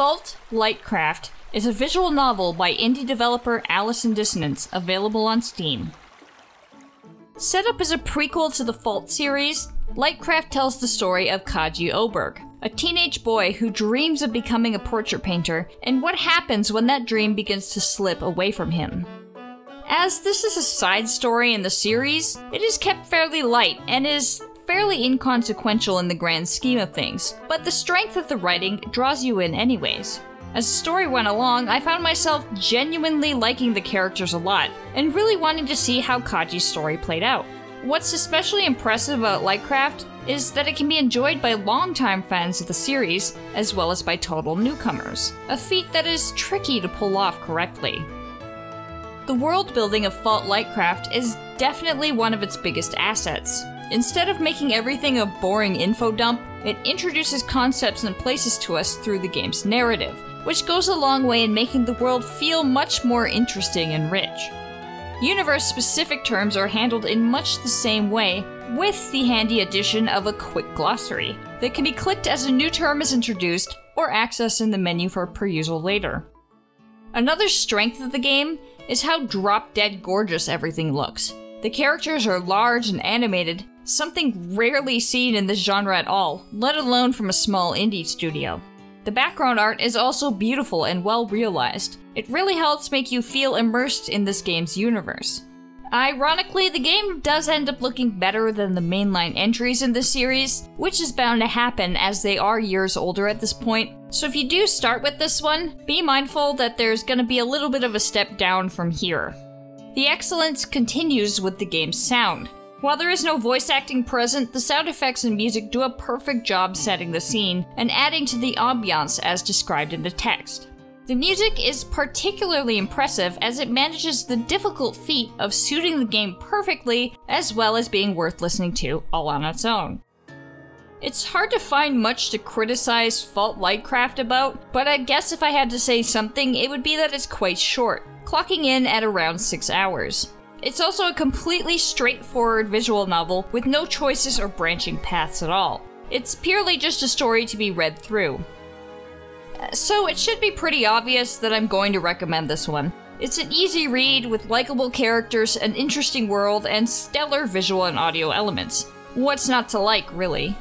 Fault Lightcraft is a visual novel by indie developer Alice in Dissonance, available on Steam. Set up as a prequel to the Fault series, Lightcraft tells the story of Kaji Oberg, a teenage boy who dreams of becoming a portrait painter, and what happens when that dream begins to slip away from him. As this is a side story in the series, it is kept fairly light and is fairly inconsequential in the grand scheme of things, but the strength of the writing draws you in anyways. As the story went along, I found myself genuinely liking the characters a lot, and really wanting to see how Kaji's story played out. What's especially impressive about Lightcraft is that it can be enjoyed by longtime fans of the series, as well as by total newcomers, a feat that is tricky to pull off correctly. The world building of Fault Lightcraft is definitely one of its biggest assets. Instead of making everything a boring info dump, it introduces concepts and places to us through the game's narrative, which goes a long way in making the world feel much more interesting and rich. Universe-specific terms are handled in much the same way, with the handy addition of a quick glossary that can be clicked as a new term is introduced or accessed in the menu for perusal later. Another strength of the game is how drop-dead gorgeous everything looks. The characters are large and animated, something rarely seen in this genre at all, let alone from a small indie studio. The background art is also beautiful and well realized. It really helps make you feel immersed in this game's universe. Ironically, the game does end up looking better than the mainline entries in this series, which is bound to happen as they are years older at this point, so if you do start with this one, be mindful that there's gonna be a little bit of a step down from here. The excellence continues with the game's sound. While there is no voice acting present, the sound effects and music do a perfect job setting the scene and adding to the ambiance as described in the text. The music is particularly impressive as it manages the difficult feat of suiting the game perfectly as well as being worth listening to all on its own. It's hard to find much to criticize Fault Lightcraft about, but I guess if I had to say something, it would be that it's quite short, clocking in at around 6 hours. It's also a completely straightforward visual novel with no choices or branching paths at all. It's purely just a story to be read through. So it should be pretty obvious that I'm going to recommend this one. It's an easy read with likable characters, an interesting world, and stellar visual and audio elements. What's not to like, really?